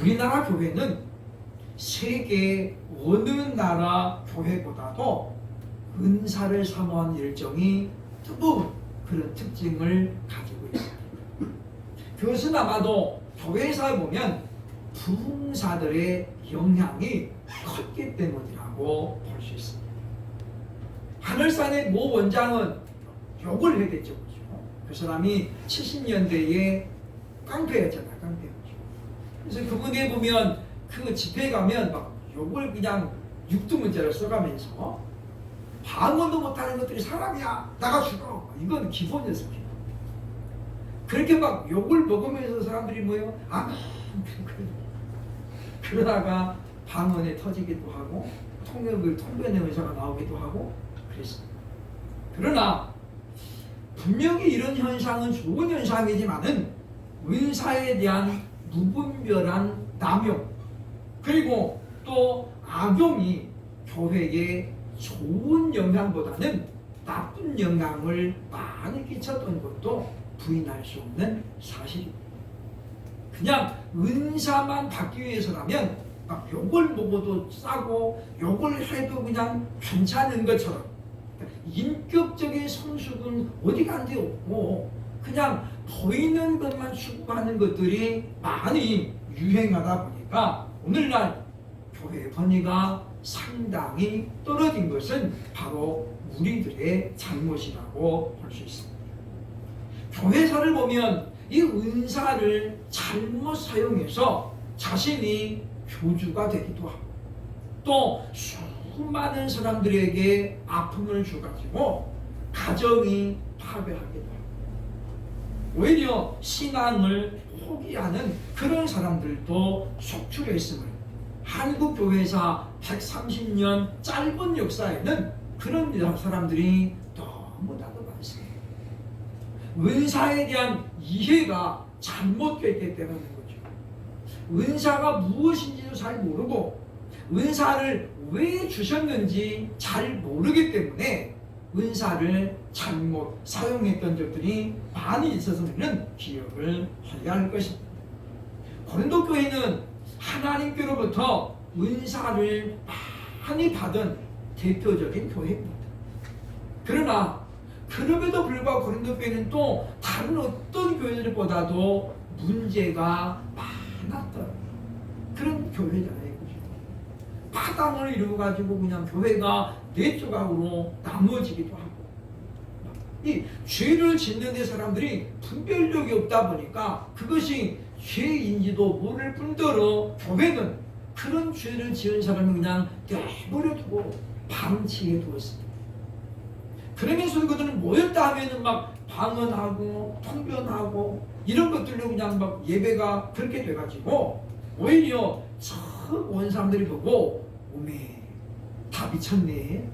우리나라 교회는 세계 어느 나라 교회보다도 은사를 사모하는 열정이 뜨거운 그런 특징을 가지고 있습니다. 그것은 아마도 교회사에 보면 부흥사들의 영향이 컸기 때문이라고 볼 수 있습니다. 하늘산의 모 원장은 욕을 해댔죠. 그 사람이 70년대에 깡패였잖아요. 깡패였죠. 그래서 그분에 보면 그 집회에 가면 막 욕을 그냥 육두문자를 써가면서 방언도 못하는 것들이 사람이야. 나가 죽어. 이건 기본이었어요. 기본. 그렇게 막 욕을 먹으면서 사람들이 뭐예요? 그러다가 방언에 터지기도 하고 통변의 의사가 나오기도 하고 그랬습니다. 그러나 분명히 이런 현상은 좋은 현상이지만은 은사에 대한 무분별한 남용 그리고 또 악용이 교회에 좋은 영향보다는 나쁜 영향을 많이 끼쳤던 것도 부인할 수 없는 사실입니다. 그냥 은사만 받기 위해서라면 막 욕을 먹어도 싸고 욕을 해도 그냥 괜찮은 것처럼 인격적인 성숙은 어디 간데 없고 그냥 보이는 것만 추구하는 것들이 많이 유행하다 보니까 오늘날 교회 번위가 상당히 떨어진 것은 바로 우리들의 잘못이라고 볼 수 있습니다. 교회사를 보면 이 은사를 잘못 사용해서 자신이 교주가 되기도 하고 또 수많은 사람들에게 아픔을 줘가지고 가정이 파괴하기도 하고 오히려 신앙을 포기하는 그런 사람들도 속출해 있음을 한국 교회사 130년 짧은 역사에는 그런 사람들이 너무나도 많습니다. 은사에 대한 이해가 잘못됐기 때문인 거죠. 은사가 무엇인지도 잘 모르고 은사를 왜 주셨는지 잘 모르기 때문에 은사를 잘못 사용했던 적들이 많이 있어서는 기억을 해야 할 것입니다. 고린도 교회는 하나님께로부터 은사를 많이 받은 대표적인 교회입니다. 그러나 그럼에도 불구하고 고린도 교회는 또 다른 어떤 교회들보다도 문제가 많았던 그런 교회잖아요. 파당을 이루어가지고 그냥 교회가 네 조각으로 나눠지기도 하고 이 죄를 짓는 데 사람들이 분별력이 없다 보니까 그것이 죄인지도 모를 뿐더러 교회는 그런 죄를 지은 사람을 그냥 내버려 두고 방치해 두었습니다. 그러면서 그들은 모였다 하면은 막 방언하고 통변하고 이런 것들로 그냥 막 예배가 그렇게 돼가지고 오히려 처음 온 사람들이 보고 오메 다 미쳤네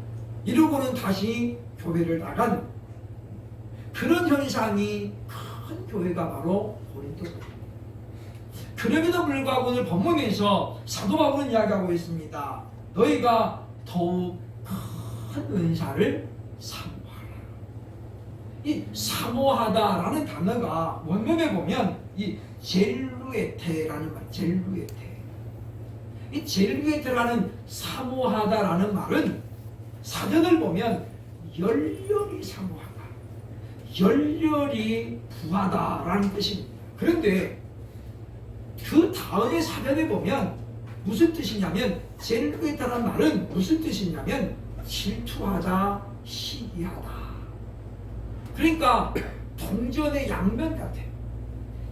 이러고는 다시 교회를 나가는 그런 현상이 큰 교회가 바로 고린도 교회입니다. 그럼에도 불구하고 오늘 본문에서 사도 바울은 이야기하고 있습니다. 너희가 더욱 큰 은사를 사모하라. 이 사모하다라는 단어가 원문에 보면 이 젤루에테라는 말, 젤루에테. 이 젤루에테라는 사모하다라는 말은 사전을 보면 열렬히 사모하다, 열렬히 부하다라는 뜻입니다. 그런데 그 다음에 사전에 보면 무슨 뜻이냐면 젤루에테라는 말은 무슨 뜻이냐면 질투하다, 시기하다. 그러니까 동전의 양면 같아.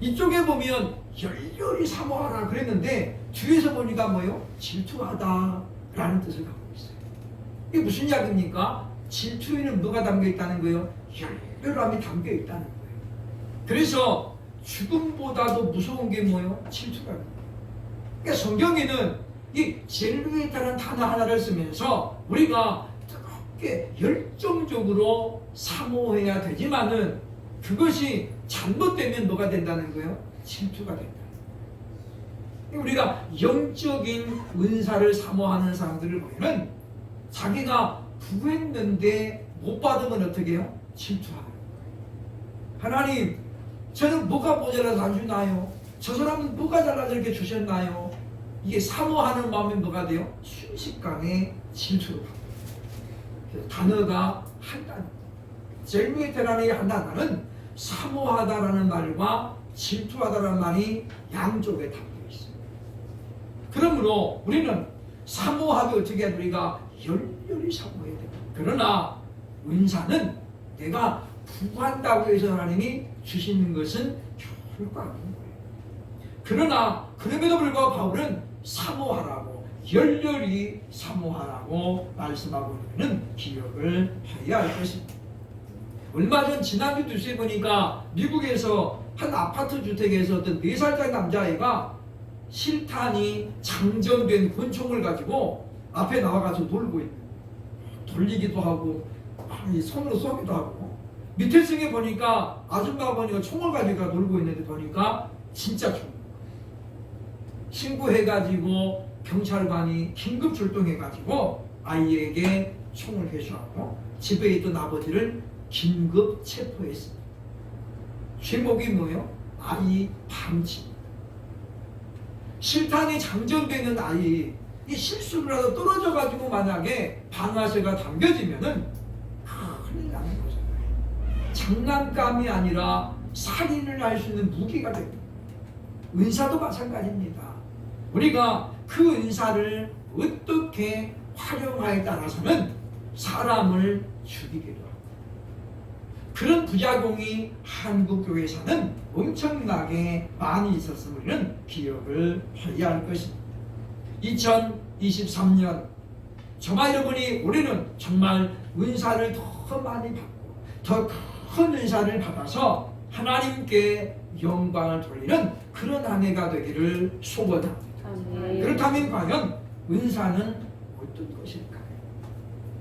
이쪽에 보면 열렬히 사모하라 그랬는데 뒤에서 보니까 뭐예요? 질투하다 라는 뜻을 갖고 있어요. 이게 무슨 이야기입니까? 질투에는 뭐가 담겨 있다는 거예요? 열렬함이 담겨 있다는 거예요. 그래서 죽음보다도 무서운 게 뭐예요? 질투라는 거예요. 그러니까 성경에는 이 젤루에타라는 단어 하나를 쓰면서 우리가 뜨겁게 열정적으로 사모해야 되지만은 그것이 잘못되면 뭐가 된다는 거예요? 질투가 된다. 우리가 영적인 은사를 사모하는 사람들을 보면 자기가 구했는데 못 받으면 어떻게 해요? 질투하는 거예요. 하나님, 저는 뭐가 모자라서 안 주나요? 저 사람은 뭐가 달라서 이렇게 주셨나요? 이게 사모하는 마음이 뭐가 돼요? 순식간에 질투로 바뀌어요. 단어가 한 단어. 제일 위에 대란의 한 단어는 사모하다라는 말과 질투하다라는 말이 양쪽에 담겨 있어요. 그러므로 우리는 사모하기 어떻게 해야 돼? 우리가 열렬히 사모해야 돼요. 그러나 은사는 내가 구한다고 해서 하나님이 주시는 것은 결코 아닌 거예요. 그러나 그럼에도 불구하고 바울은 사모하라고, 열렬히 사모하라고 말씀하고 있는 기억을 해야 할 것입니다. 얼마 전 지난주 뉴스에 보니까 미국에서 한 아파트 주택에서 어떤 4살짜리 남자아이가 실탄이 장전된 권총을 가지고 앞에 나와가지고 놀고 있는, 돌리기도 하고 손으로 쏘기도 하고, 밑에 층에 보니까 아줌마가 보니까 총을 가지고 놀고 있는데 보니까 진짜 총. 신고해가지고 경찰관이 긴급 출동해가지고 아이에게 총을 회수하고 집에 있던 아버지를 긴급 체포했습니다. 제목이 뭐예요? 아이 방치입니다. 실탄이 장전되는 아이, 이 실수라도 떨어져가지고 만약에 방아쇠가 당겨지면은 큰일 나는 거잖아요. 장난감이 아니라 살인을 할 수 있는 무기가 됩니다. 은사도 마찬가지입니다. 우리가 그 은사를 어떻게 활용하에 따라서는 사람을 죽이기도 합니다. 그런 부작용이 한국교회에서는 엄청나게 많이 있었음을 우리는 기억을 해야 할 것입니다. 2023년 저와 여러분이 올해는 정말 은사를 더 많이 받고 더 큰 은사를 받아서 하나님께 영광을 돌리는 그런 한 해가 되기를 소원합니다. 그렇다면 과연 은사는 어떤 것일까요?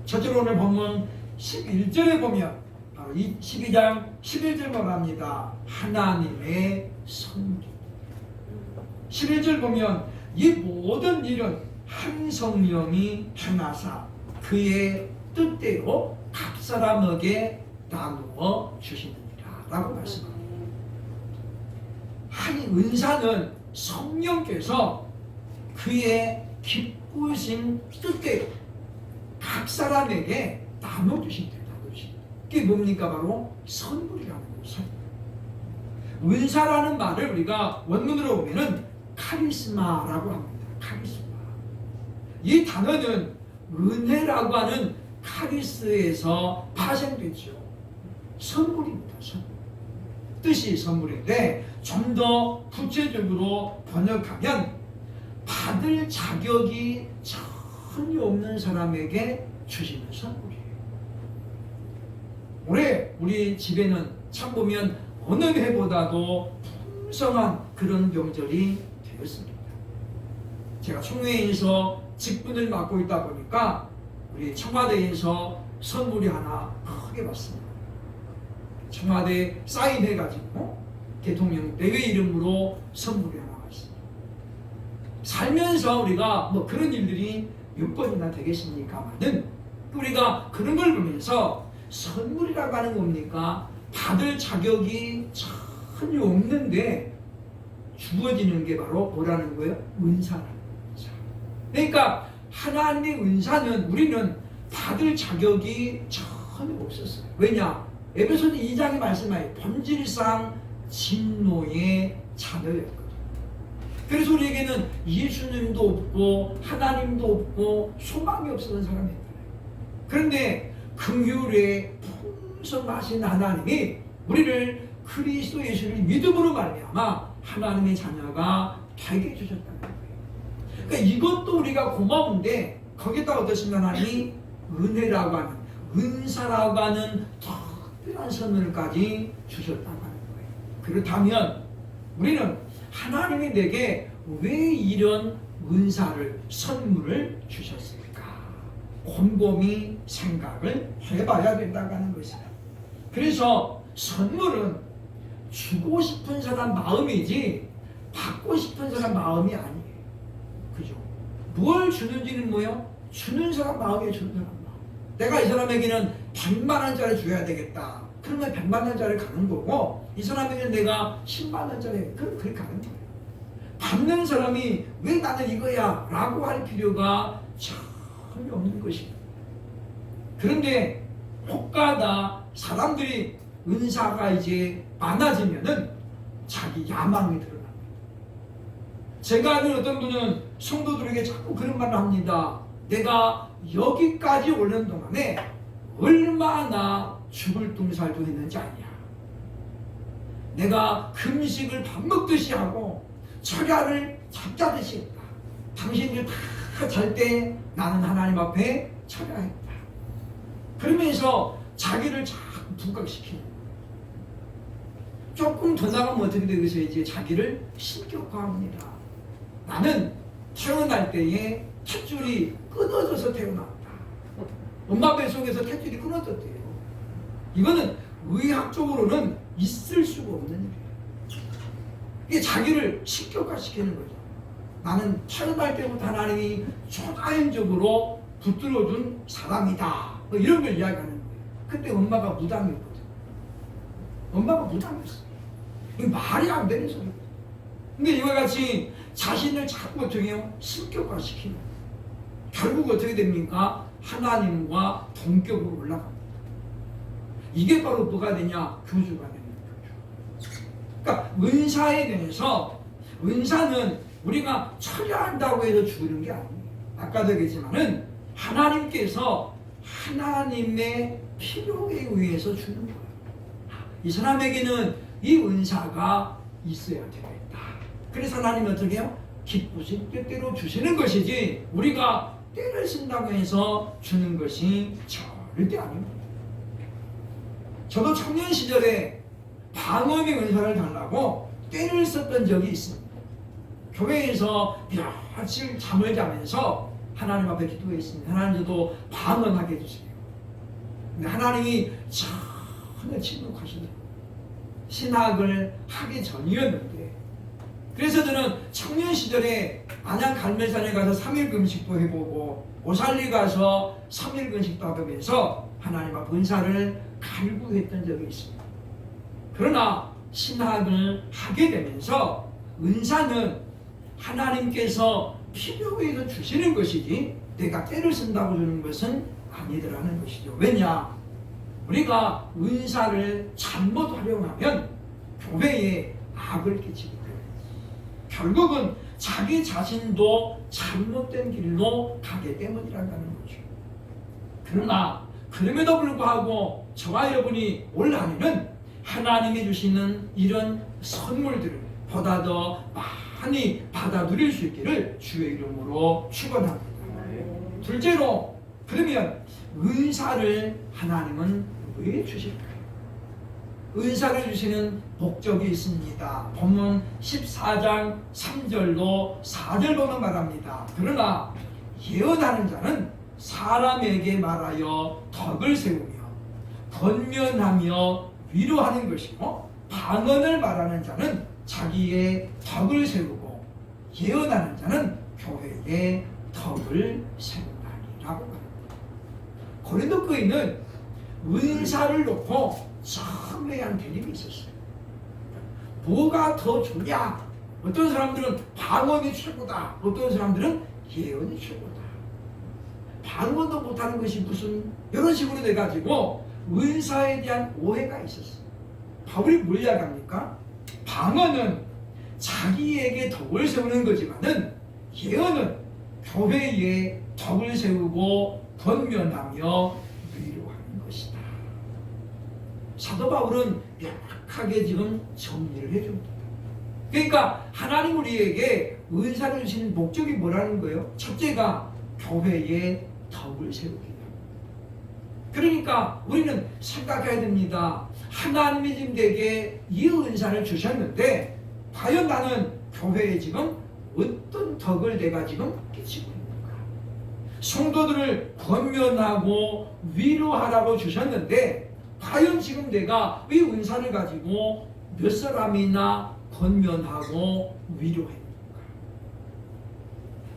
첫째로 오늘 본문 11절에 보면 바로 이 12장 11절 말합니다. 하나님의 선기. 11절 보면 이 모든 일은 한 성령이 행하사 그의 뜻대로 각 사람에게 나누어 주시느니라 라고 말씀합니다. 한 은사는 성령께서 그의 기쁘신 뜻대로 각 사람에게 나눠주신다. 그게 뭡니까? 바로 선물이라는 거죠. 은사라는 말을 우리가 원문으로 보면은 카리스마라고 합니다. 카리스마. 이 단어는 은혜라고 하는 카리스에서 파생됐죠. 선물입니다. 선물. 뜻이 선물인데 좀 더 구체적으로 번역하면 받을 자격이 전혀 없는 사람에게 주시는 선물이에요. 올해 우리 집에는 참 보면 어느 해보다도 풍성한 그런 명절이 되었습니다. 제가 총회에서 직분을 맡고 있다 보니까 우리 청와대에서 선물이 하나 크게 받습니다. 청와대 사인해가지고 대통령 내외 이름으로 선물이 하나 왔습니다. 살면서 우리가 뭐 그런 일들이 몇 번이나 되겠습니까만은 우리가 그런 걸 보면서 선물이라고 하는 겁니까? 받을 자격이 전혀 없는데 주어지는 게 바로 뭐라는 거예요? 은사라는 거죠. 그러니까 하나님의 은사는 우리는 받을 자격이 전혀 없었어요. 왜냐? 에베소서 2장에 말씀하여 본질상 진노의 자녀였거든요. 그래서 우리에게는 예수님도 없고 하나님도 없고 소망이 없었던 사람이었어요. 그런데 긍휼에 풍성하신 하나님이 우리를 그리스도 예수를 믿음으로 말미암아 하나님의 자녀가 되게 해주셨다는 거예요. 그러니까 이것도 우리가 고마운데 거기다 어떠신 하나님이 은혜라고 하는 은사라고 하는 특별한 선물까지 주셨다고 하는 거예요. 그렇다면 우리는 하나님이 내게 왜 이런 은사를 선물을 주셨을까? 곰곰이 생각을 해봐야 된다고 하는 것이다. 그래서 선물은 주고 싶은 사람 마음이지 받고 싶은 사람 마음이 아니에요. 그죠? 뭘 주는지는 뭐예요? 주는 사람 마음이에요. 주는 사람 마음. 내가 이 사람에게는 100만 원짜리 줘야 되겠다. 그러면 100만 원짜리 가는 거고 이 사람에게는 내가 10만 원짜리 그렇게 가는 거예요. 받는 사람이 왜 나는 이거야 라고 할 필요가 전혀 없는 것입니다. 그런데 혹가다 사람들이 은사가 이제 많아지면은 자기 야망이 드러납니다. 제가 아는 어떤 분은 성도들에게 자꾸 그런 말을 합니다. 내가 여기까지 오는 동안에 얼마나 죽을 둥살도 했는지 아냐. 내가 금식을 밥 먹듯이 하고 철야를 잠자듯이 했다. 당신들 다 잘 때 나는 하나님 앞에 철야했다. 그러면서 자기를 자꾸 부각시키는 거예요. 조금 더 나가면 어떻게 되겠어요? 이제 자기를 신격화합니다. 나는 태어날 때에 탯줄이 끊어져서 태어났다. 엄마 뱃속에서 탯줄이 끊어졌대요. 이거는 의학적으로는 있을 수가 없는 일이에요. 이게 자기를 신격화시키는 거죠. 나는 태어날 때부터 하나님이 초자연적으로 붙들어준 사람이다. 뭐 이런 걸 이야기하는 거예요. 그때 엄마가 무당이었거든. 엄마가 무당이었어. 이게 말이 안 되는 소리예요. 근데 이와 같이 자신을 자꾸 어떻게 해요? 신격화시키는 거예요. 결국 어떻게 됩니까? 하나님과 동격으로 올라갑니다. 이게 바로 뭐가 되냐? 교주가 되는 거죠. 그러니까 은사에 대해서 은사는 우리가 철야한다고 해서 주는 게 아니에요. 아까도 얘기했지만은 하나님께서 하나님의 필요에 의해서 주는 거예요. 이 사람에게는 이 은사가 있어야 되겠다. 그래서 하나님은 어떻게 해요? 기쁘신 뜻대로 주시는 것이지 우리가 때를 쓴다고 해서 주는 것이 절대 아닙니다. 저도 청년 시절에 방언의 은사를 달라고 때를 썼던 적이 있습니다. 교회에서 며칠 잠을 자면서 하나님 앞에 기도했습니다. 하나님 저도 방언하게 해주세요. 근데 하나님이 전혀 침묵하시더라고요. 신학을 하기 전이었는데 그래서 저는 청년 시절에 안양 갈매산에 가서 3일 금식도 해보고 오살리 가서 3일 금식도 하면서 하나님 앞 은사를 갈구했던 적이 있습니다. 그러나 신학을 하게 되면서 은사는 하나님께서 필요해서 주시는 것이지 내가 때를 쓴다고 주는 것은 아니더라는 것이죠. 왜냐? 우리가 은사를 잘못 활용하면 교회에 악을 끼치기 때문에 결국은 자기 자신도 잘못된 길로 가게 때문이라는 거죠. 그러나 그럼에도 불구하고 저와 여러분이 올 한해는 하나님이 주시는 이런 선물들을 보다 더 많이 받아 누릴 수 있기를 주의 이름으로 축원합니다. 둘째로 그러면 은사를 하나님은 왜 주실까요? 은사를 주시는 목적이 있습니다. 본문 14장 3절로 4절 보면 말합니다. 그러나 예언하는 자는 사람에게 말하여 덕을 세우며 권면하며 위로하는 것이고 방언을 말하는 자는 자기의 덕을 세우고 예언하는 자는 교회의 덕을 세운다니라고 말합니다. 고린도 교회는 은사를 놓고 첨예한 대립이 있었어요. 뭐가 더 좋냐? 어떤 사람들은 방언이 최고다. 어떤 사람들은 예언이 최고다. 방언도 못하는 것이 무슨 이런 식으로 돼가지고 은사에 대한 오해가 있었어요. 바울이 뭘 이야기합니까? 방언은 자기에게 덕을 세우는 거지만은 예언은 교회에 덕을 세우고 권면하며 위로하는 것이다. 사도 바울은 명확하게 지금 정리를 해줍니다. 그러니까 하나님 우리에게 은사를 주시는 목적이 뭐라는 거예요? 첫째가 교회에 덕을 세우기. 그러니까 우리는 생각해야 됩니다. 하나님이 지금 내게 이 은사를 주셨는데 과연 나는 교회에 지금 어떤 덕을 내가 지금 끼치고 있는가? 성도들을 권면하고 위로하라고 주셨는데 과연 지금 내가 이 은사를 가지고 몇 사람이나 권면하고 위로했는가?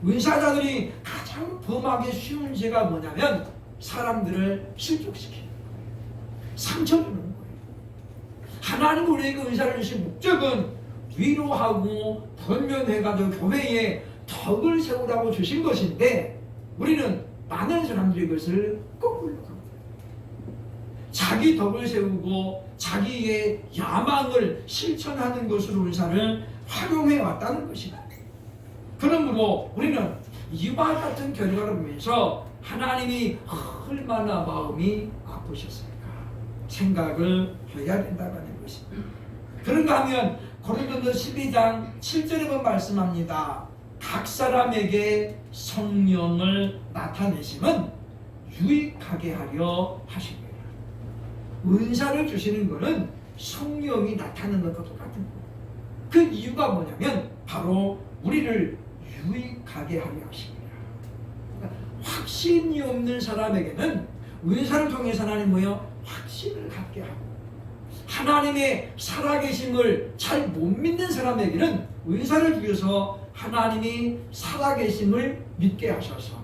은사자들이 가장 범하기 쉬운 죄가 뭐냐면 사람들을 실족시키는 거예요. 상처 주는 거예요. 하나님 우리에게 은사를 주신 목적은 위로하고 권면해가지고 교회에 덕을 세우라고 주신 것인데 우리는 많은 사람들이 그것을 거꾸로 합니다. 자기 덕을 세우고 자기의 야망을 실천하는 것으로 은사를 활용해 왔다는 것입니다. 그러므로 우리는 이와 같은 결과를 보면서 하나님이 얼마나 마음이 아프셨을까 생각을 해야 된다는 것입니다. 그런가 하면 고린도서 12장 7절에 보면 말씀합니다. 각 사람에게 성령을 나타내심은 유익하게 하려 하십니다. 은사를 주시는 것은 성령이 나타나는 것과 똑같은 거예요. 그 이유가 뭐냐면 바로 우리를 유익하게 하려 하십니다. 그러니까 확신이 없는 사람에게는 은사를 통해서 하나님 뭐요? 확신을 갖게 하고, 하나님의 살아계심을 잘 못 믿는 사람에게는 은사를 주셔서 하나님이 살아계심을 믿게 하셔서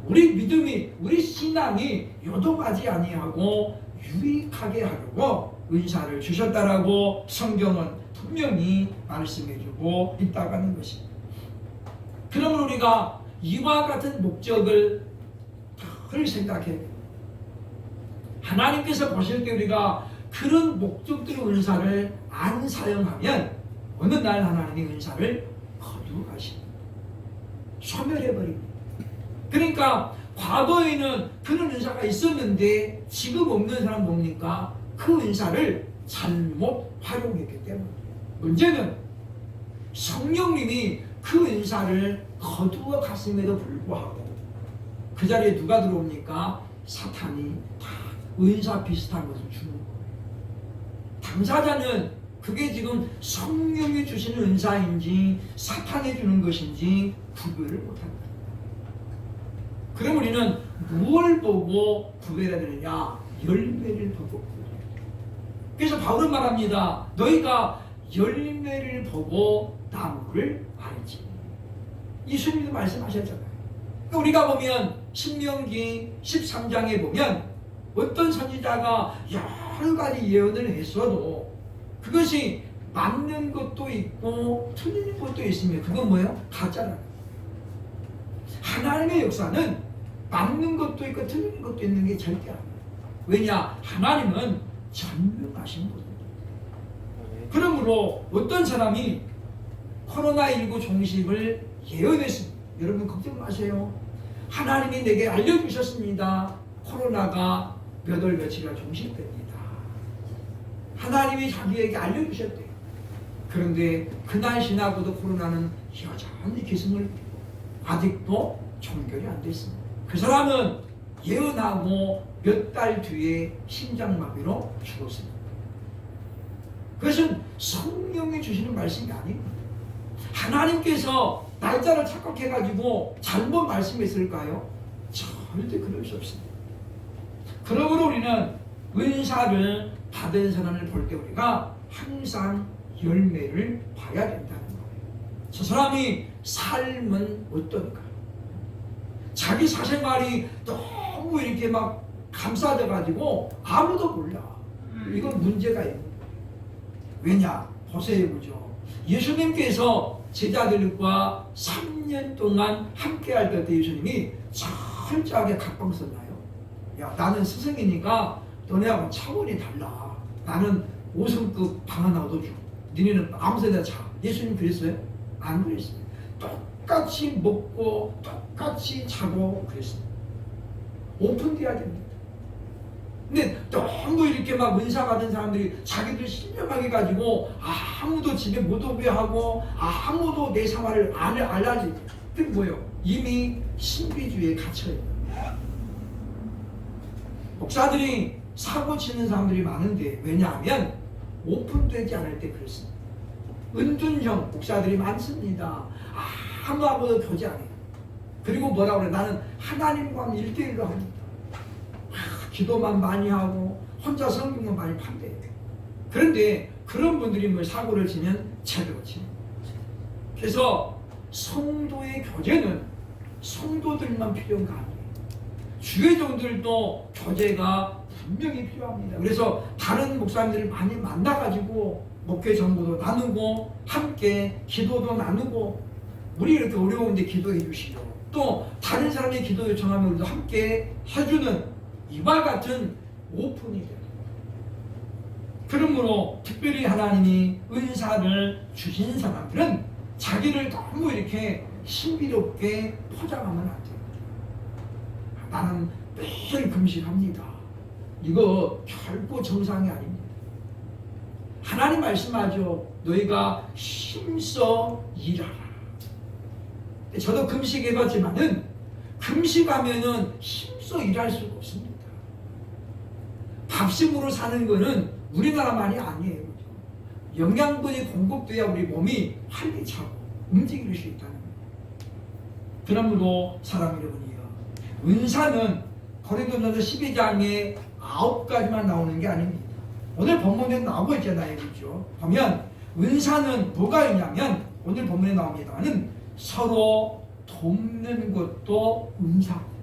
우리 믿음이, 우리 신앙이 요동하지 아니하고 유익하게 하려고 은사를 주셨다라고 성경은 분명히 말씀해주고 있다고 하는 것입니다. 그러면 우리가 이와 같은 목적을 늘 생각해야 됩니다. 하나님께서 보실 때 우리가 그런 목적대로 은사를 안 사용하면 어느 날 하나님이 은사를 거두가십니다. 소멸해버립니다. 그러니까 과거에는 그런 은사가 있었는데 지금 없는 사람 뭡니까? 그 은사를 잘못 활용했기 때문에. 문제는 성령님이 그 은사를 거두어 갔음에도 불구하고 그 자리에 누가 들어옵니까? 사탄이 다 은사 비슷한 것을 주는 거예요. 당사자는 그게 지금 성령이 주시는 은사인지 사탄이 주는 것인지 구별을 못합니다. 그럼 우리는 무엇을 보고 구별해야 되느냐? 열매를 보고 구별해야 돼요. 그래서 바울은 말합니다. 너희가 열매를 보고 나무를 알지. 예수님도 말씀하셨잖아요. 그러니까 우리가 보면 신명기 13장에 보면 어떤 선지자가 여러 가지 예언을 했어도 그것이 맞는 것도 있고 틀리는 것도 있으면 그건 뭐예요? 가짜라는. 하나님의 역사는 맞는 것도 있고 틀리는 것도 있는 게 절대 아니에요. 왜냐? 하나님은 전능하신 분입니다. 그러므로 어떤 사람이 코로나19 종식을 예언했습니다. 여러분 걱정 마세요. 하나님이 내게 알려주셨습니다. 코로나가 몇 월 며칠이나 종식됩니다. 하나님이 자기에게 알려주셨대요. 그런데 그날 지나고도 코로나는 여전히 기승을 아직도 종결이 안 됐습니다. 그 사람은 예언하고 몇 달 뒤에 심장마비로 죽었습니다. 그것은 성령이 주시는 말씀이 아닙니다. 하나님께서 날짜를 착각해가지고 잘못 말씀했을까요? 절대 그럴 수 없습니다. 그러므로 우리는 은사를 받은 사람을 볼 때 우리가 항상 열매를 봐야 된다는 거예요. 저 사람이 삶은 어떤가? 자기 사생활이 너무 이렇게 막 감싸져가지고 아무도 몰라. 이건 문제가 있는 거예요. 왜냐? 보세요, 그죠? 예수님께서 제자들과 3년 동안 함께 할 때 예수님이 철저하게 각방 썼나요? 야, 나는 스승이니까 너네하고 차원이 달라. 나는 5성급 방 하나 얻어줘. 니네는 아무 데나 자. 예수님 그랬어요? 안 그랬어요. 똑같이 먹고 똑같이 자고 그랬습니다. 오픈돼야 됩니다. 근데 너무 이렇게 막 은사 받은 사람들이 자기들 신령하게 가지고 아무도 집에 못 오게 하고 아무도 내 생활을 안 알라지. 그게 뭐예요? 이미 신비주의에 갇혀있는. 목사들이 사고 치는 사람들이 많은데 왜냐하면 오픈되지 않을 때 그렇습니다. 은둔형 목사들이 많습니다. 아무하고도 교제 안 해요. 그리고 뭐라고 그래? 나는 하나님과 1대1로 합니다. 기도만 많이 하고 혼자 성경만 많이 판대요. 그런데 그런 분들이 뭐 사고를 치면 제대로 칩니다. 그래서 성도의 교제는 성도들만 필요한 거 아니에요. 주의종들도 교제가 분명히 필요합니다. 그래서 다른 목사님들을 많이 만나가지고 목회 정보도 나누고 함께 기도도 나누고 우리 이렇게 어려운데 기도해 주시고 또 다른 사람이 기도 요청하면 우리도 함께 해주는 이와 같은 오픈이 됩니다. 그러므로 특별히 하나님이 은사를 주신 사람들은 자기를 너무 이렇게 신비롭게 포장하면 안 돼요. 나는 매일 금식합니다. 이거 결코 정상이 아닙니다. 하나님 말씀하죠. 너희가 힘써 일하라. 저도 금식해봤지만은 금식하면은 힘써 일할 수가 없습니다. 밥심으로 사는 거는 우리나라만이 아니에요. 영양분이 공급돼야 우리 몸이 활기차고 움직일 수 있다는 거예요. 그러므로 사랑 여러분이요, 은사는 고린도전서 12장에 9가지만 나오는 게 아닙니다. 오늘 본문에 나오고 있잖아요. 그렇죠? 보면 은사는 뭐가 있냐면 오늘 본문에 나옵니다는 서로 돕는 것도 은사입니다.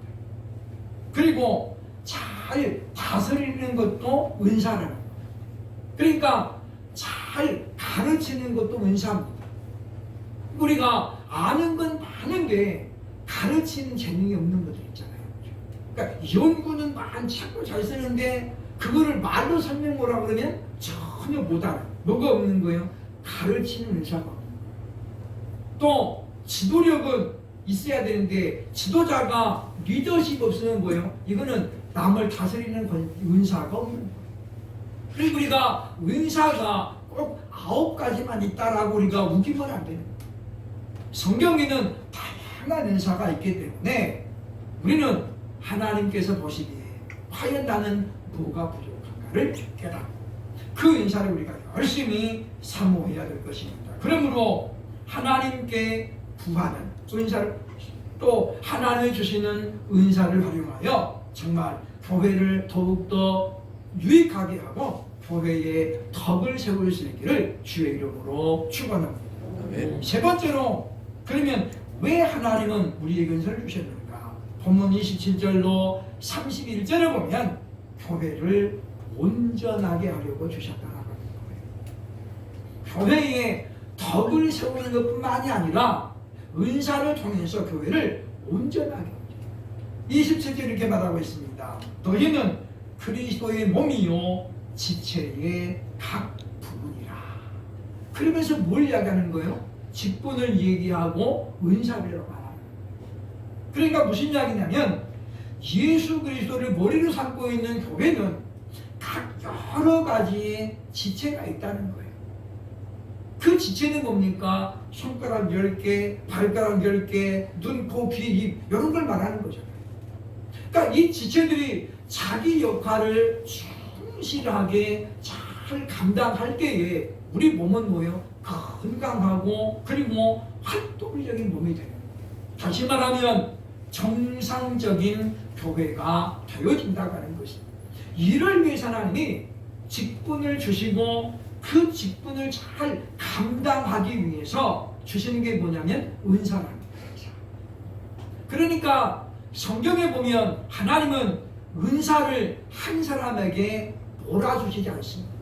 그리고 잘 다스리는 것도 은사라는 거예요. 그러니까 잘 가르치는 것도 은사입니다. 우리가 아는 건 많은데 가르치는 재능이 없는 것들 있잖아요. 그러니까 연구는 책도 잘 쓰는데 그거를 말로 설명 뭐라 그러면 전혀 못하는, 뭐가 없는 거예요? 가르치는 은사가 없는 거예요. 또 지도력은 있어야 되는데 지도자가 리더십 없으면 뭐예요? 이거는 남을 다스리는 은사가 없는 거예요. 그리고 우리가 은사가 꼭 9가지만 있다라고 우리가 우기면 안 되는 거예요. 성경에는 다양한 은사가 있기 때문에 우리는 하나님께서 보시기에 과연 나는 뭐가 부족한가를 깨닫고 그 은사를 우리가 열심히 사모해야 될 것입니다. 그러므로 하나님께 구하는 은사를 또 하나님이 주시는 은사를 활용하여 정말 교회를 더욱더 유익하게 하고 교회에 덕을 세울 수 있기를 주의 이름으로 축원합니다. 세 번째로, 그러면 왜 하나님은 우리에게 은사를 주셨는가? 본문 27절로 31절을 보면 교회를 온전하게 하려고 주셨다라고 하는 거예요. 교회에 덕을 세우는 것뿐만이 아니라 은사를 통해서 교회를 온전하게 하죠. 27절 이렇게 말하고 있습니다. 너희는 그리스도의 몸이요 지체의 각 부분이라. 그러면서 뭘 이야기하는 거예요? 직분을 얘기하고 은사를 말하는 거예요. 그러니까 무슨 이야기냐면 예수 그리스도를 머리로 삼고 있는 교회는 각 여러 가지의 지체가 있다는 거예요. 그 지체는 뭡니까? 손가락 10개, 발가락 10개, 눈, 코, 귀, 입 이런 걸 말하는 거잖아요. 그러니까 이 지체들이 자기 역할을 충실하게 잘 감당할 때에 우리 몸은 뭐예요? 건강하고 그리고 활동적인 몸이 되는 거예요. 다시 말하면 정상적인 교회가 되어진다고 하는 것입니다. 이를 위해서 하나님이 직분을 주시고 그 직분을 잘 감당하기 위해서 주시는 게 뭐냐면 은사랍니다. 그러니까 성경에 보면 하나님은 은사를 한 사람에게 몰아주시지 않습니다.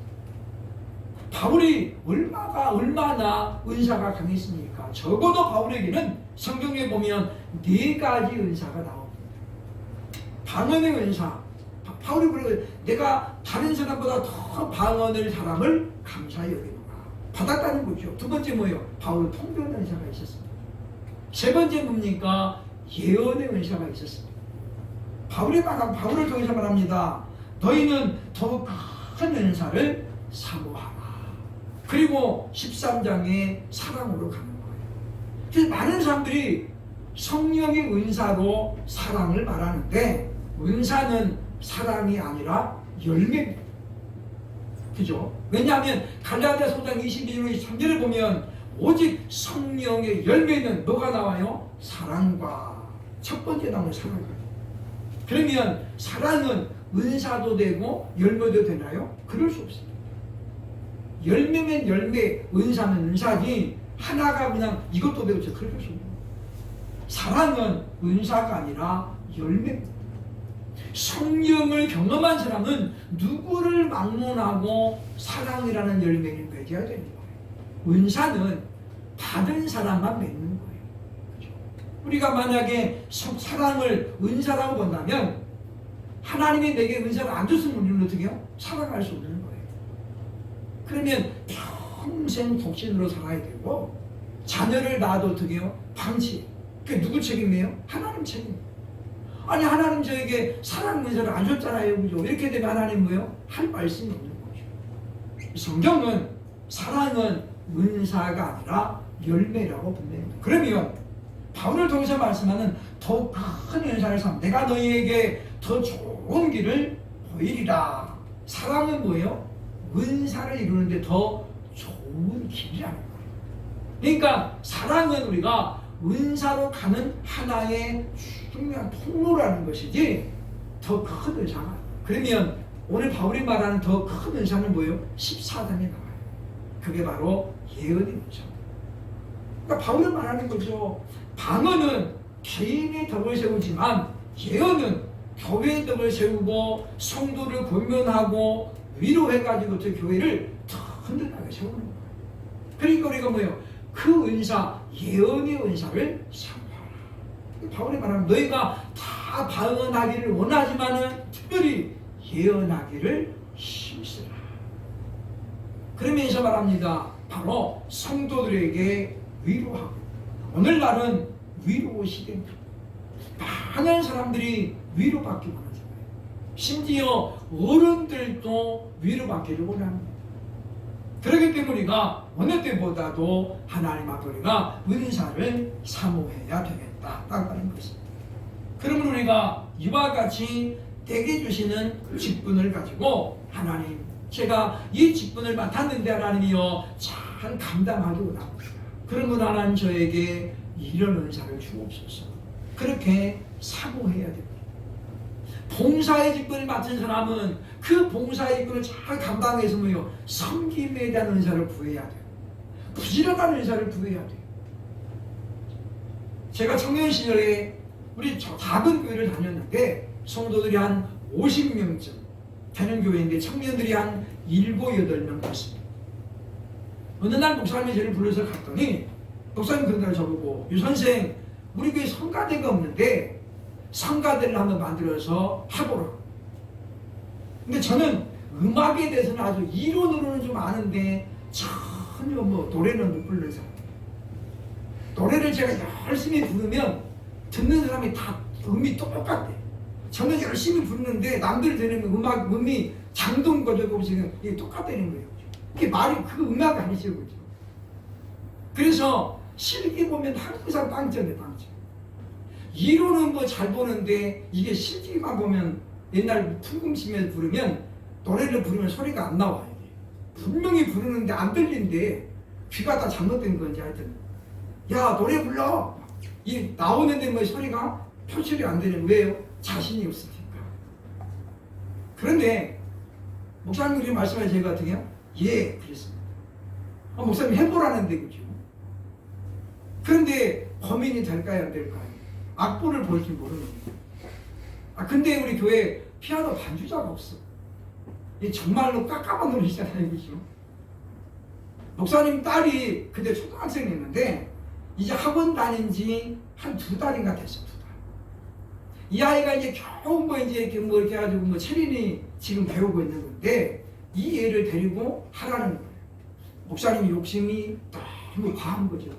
바울이 얼마나 은사가 강했습니까? 적어도 바울에게는 성경에 보면 4가지 은사가 나옵니다. 방언의 은사. 바울이 그러고 내가 다른 사람보다 더 방언을 사람을 감사히 여기노라. 받았다는 거죠. 두 번째 뭐예요? 바울은 통변의 은사가 있었습니다. 세 번째 뭡니까? 예언의 은사가 있었습니다. 바울을 통해서 말합니다. 너희는 더욱 큰 은사를 사모하라. 그리고 13장에 사랑으로 가는 거예요. 그래서 많은 사람들이 성령의 은사로 사랑을 말하는데 은사는 사랑이 아니라 열매입니다. 그죠? 왜냐하면 갈라디아서 5장 22절 23절을 보면 오직 성령의 열매는 뭐가 나와요? 사랑과 첫 번째 나오는 사랑이에요. 그러면 사랑은 은사도 되고 열매도 되나요? 그럴 수 없습니다. 열매면 열매, 은사면 은사지 하나가 그냥 이것도 배우죠. 그럴 수 없습니다. 사랑은 은사가 아니라 열매입니다. 성령을 경험한 사람은 누구를 막론하고 사랑이라는 열매를 맺어야 되는 거예요. 은사는 받은 사람만 맺는 거예요. 그렇죠? 우리가 만약에 사랑을 은사라고 본다면 하나님이 내게 은사를 안 줬으면 우리는 어떻게 해요? 살아갈 수 없는 거예요. 그러면 평생 독신으로 살아야 되고 자녀를 낳아도 어떻게 해요? 방치. 그게 누구 책임이에요? 하나님 책임. 아니 하나님 저에게 사랑 은사를 안 줬잖아요. 그죠? 이렇게 되면 하나님 뭐예요? 할 말씀이 없는 거죠. 성경은 사랑은 은사가 아니라 열매라고 분명합니다. 그러면 바울을 통해서 말씀하는 더 큰 은사를 삼 내가 너희에게 더 좋은 길을 보이리라. 사랑은 뭐예요? 은사를 이루는데 더 좋은 길이라는 거예요. 그러니까 사랑은 우리가 은사로 가는 하나의 중요한 통로라는 것이지 더 큰 은사가. 그러면 오늘 바울이 말하는 더 큰 은사는 뭐예요? 14장에 나와요. 그게 바로 예언의 은사입니다. 그러니까 바울은 말하는 거죠. 방언은 개인의 덕을 세우지만 예언은 교회의 덕을 세우고 성도를 권면하고 위로해가지고 저 교회를 더 든든하게 세우는 거예요. 그러니까 우리가 뭐예요? 그 은사, 예언의 은사를 사모하라. 바울이 말하면 너희가 다 방언하기를 원하지만은 특별히 예언하기를 힘쓰라. 그러면서 말합니다. 바로 성도들에게 위로하고. 오늘날은 위로 시대입니다. 많은 사람들이 위로받기 원하잖아요. 심지어 어른들도 위로받기를 원합니다. 그렇기 때문에 우리가 어느 때보다도 하나님 앞에 우리가 은사를 사모해야 되겠다. 라는 것입니다. 그러면 우리가 이와 같이 내게 주시는 직분을 가지고 하나님, 제가 이 직분을 맡았는데 하나님이여 잘 감당하기 원합니다. 그러면 하나님 저에게 이런 은사를 주옵소서. 그렇게 사모해야 됩니다. 봉사의 직분을 맡은 사람은 그 봉사의 직분을 잘 감당해서 뭐요? 섬김에 대한 은사를 구해야 돼요. 부지런한 은사를 구해야 돼요. 제가 청년 시절에 우리 작은 교회를 다녔는데 성도들이 한 50명쯤 되는 교회인데 청년들이 한 7, 8명 됐습니다. 어느 날 목사님이 저를 불러서 갔더니 목사님 그런 날 저보고 유 선생 우리 교회 성가대가 없는데 성가대를 한번 만들어서 해보라. 근데 저는 음악에 대해서는 아주 이론으로는 좀 아는데 전혀 뭐 노래는 못 부르는 사람. 노래를 제가 열심히 부르면 듣는 사람이 다 음이 똑같대. 저는 열심히 부르는데 남들 들으면 음악 음이 장동 거저고 지금 이게 똑같다는 거예요. 그게 말이 그 음악 아니죠, 그죠? 그래서 실기 보면 항상 빵점이에요, 빵점. 이론은 뭐 잘 보는데 이게 실기만 보면 옛날 풍금심에서 부르면 노래를 부르면 소리가 안 나와요. 분명히 부르는데 안 들리는데 귀가 다 잘못된 건지 하여튼 야 노래 불러 이 나오는데 뭐 소리가 표출이 안 되는 왜요? 자신이 없으니까. 그런데 목사님들이 말씀하신 제가 어떻게 해요? 예 그랬습니다. 목사님 해보라는데 그죠? 그런데 고민이 될까요 안 될까요? 악보를 볼 줄 모르는 거예요. 근데 우리 교회 피아노 반주자가 없어. 정말로 깝깝한 노래잖아요, 그죠? 목사님 딸이 그때 초등학생이었는데 이제 학원 다닌 지 한 2달인가 됐어, 2달. 이 아이가 이제 겨우 뭐 이제 뭐 이렇게 해가지고 뭐 체린이 지금 배우고 있는 건데 이 애를 데리고 하라는 거예요. 목사님 욕심이 너무 과한 거죠.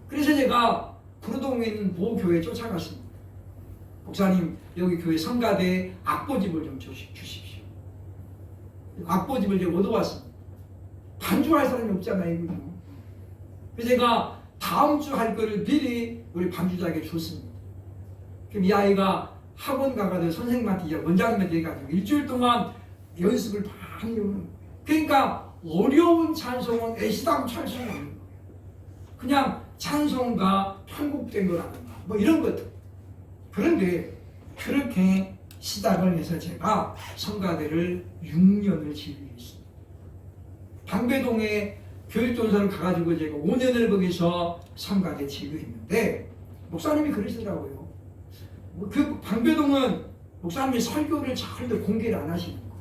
그래서 제가 구로동에 있는 모 교회에 쫓아갔습니다. 목사님 여기 교회 성가대 악보집을 좀 주십시오. 악보집을 제가 얻어왔습니다. 반주할 사람이 없잖아요. 그래서 제가 다음 주 할 거를 미리 우리 반주자에게 줬습니다. 그럼 이 아이가 학원 가가지고 선생님한테 이제 원장님한테 얘기해가지고 일주일 동안 연습을 많이 하는 거예요. 그러니까 어려운 찬송은 애시당 찬송은 아닌 거예요. 그냥 찬송가 편곡된 거라든가 뭐 이런 것들. 그런데 그렇게 시작을 해서 제가 성가대를 6년을 지휘했습니다. 방배동에 교육전선을 가가지고 제가 5년을 거기서 성가대 지휘했는데 목사님이 그러시더라고요. 그 방배동은 목사님이 설교를 절대 공개를 안 하시는 거예요.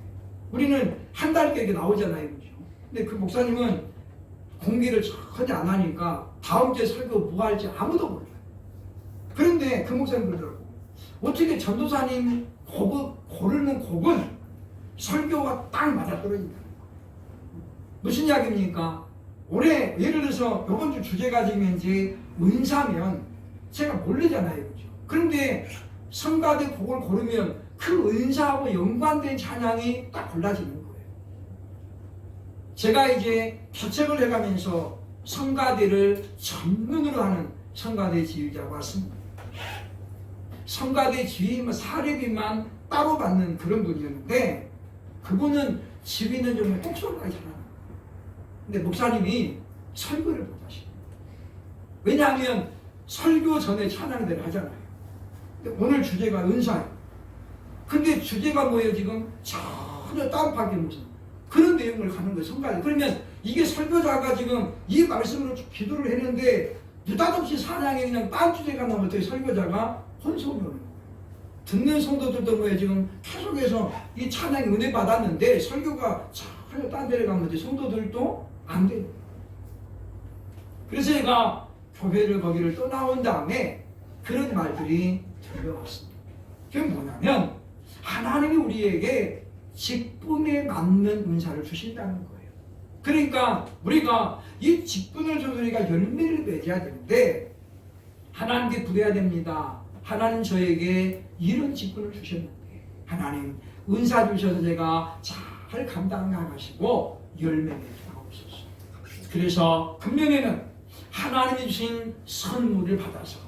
우리는 한 달 계획이 나오잖아요, 그죠? 근데 그 목사님은 공개를 전혀 안 하니까 다음 주에 설교 뭐 할지 아무도 몰라요. 그런데 그 목사님 그러더라고. 어떻게 전도사님 고르는 곡은 설교가 딱 맞아떨어진다는 거예요. 무슨 이야기입니까? 올해 예를 들어서 이번 주 주제가 지금 이제 은사면 제가 모르잖아요, 그죠? 그런데 성가대 곡을 고르면 그 은사하고 연관된 찬양이 딱 골라지는 거예요. 제가 이제 개척을 해가면서 성가대를 전문으로 하는 성가대 지휘자가 왔습니다. 성가대 지휘만 사례비만 따로 받는 그런 분이었는데 그분은 지휘는 정말 똑소리가 잘하는 거예요. 근데 목사님이 설교를 못하십니다. 왜냐하면 설교 전에 찬양대를 하잖아요. 근데 오늘 주제가 은사예요. 근데 주제가 뭐예요? 지금 전혀 다운받기는 무슨 그런 내용을 가는 거예요. 성가대. 그러면 이게 설교자가 지금 이 말씀으로 기도를 했는데 느닷없이 사냥에 그냥 딴 주제가 나오면 어떻게 설교자가 혼선이 오는 거예요. 듣는 성도들도 뭐예요? 지금 계속해서 이 찬양에 은혜 받았는데 설교가 전혀 딴 데를 가면 어떻게 성도들도 안 돼요. 그래서 제가 교회를 거기를 떠나온 다음에 그런 말들이 들려왔습니다. 그게 뭐냐면 하나님이 우리에게 직분에 맞는 은사를 주신다는 거예요. 그러니까 우리가 이 직분을 줘서 우리가 열매를 맺어야 되는데 하나님께 구해야 됩니다. 하나님 저에게 이런 직분을 주셨는데 하나님 은사 주셔서 제가 잘 감당하시고 열매 맺게 하옵소서. 그래서 금년에는 하나님이 주신 선물을 받아서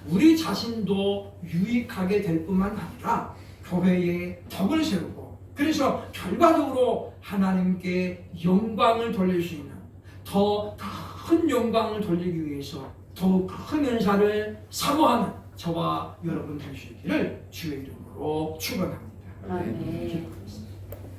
우리 자신도 유익하게 될 뿐만 아니라 교회에 덕을 세우고 그래서 결과적으로 하나님께 영광을 돌릴 수 있는 더 큰 영광을 돌리기 위해서 더 큰 은사를 사모하는 저와 여러분 될 수 있기를 주의 이름으로 축원합니다. 아멘.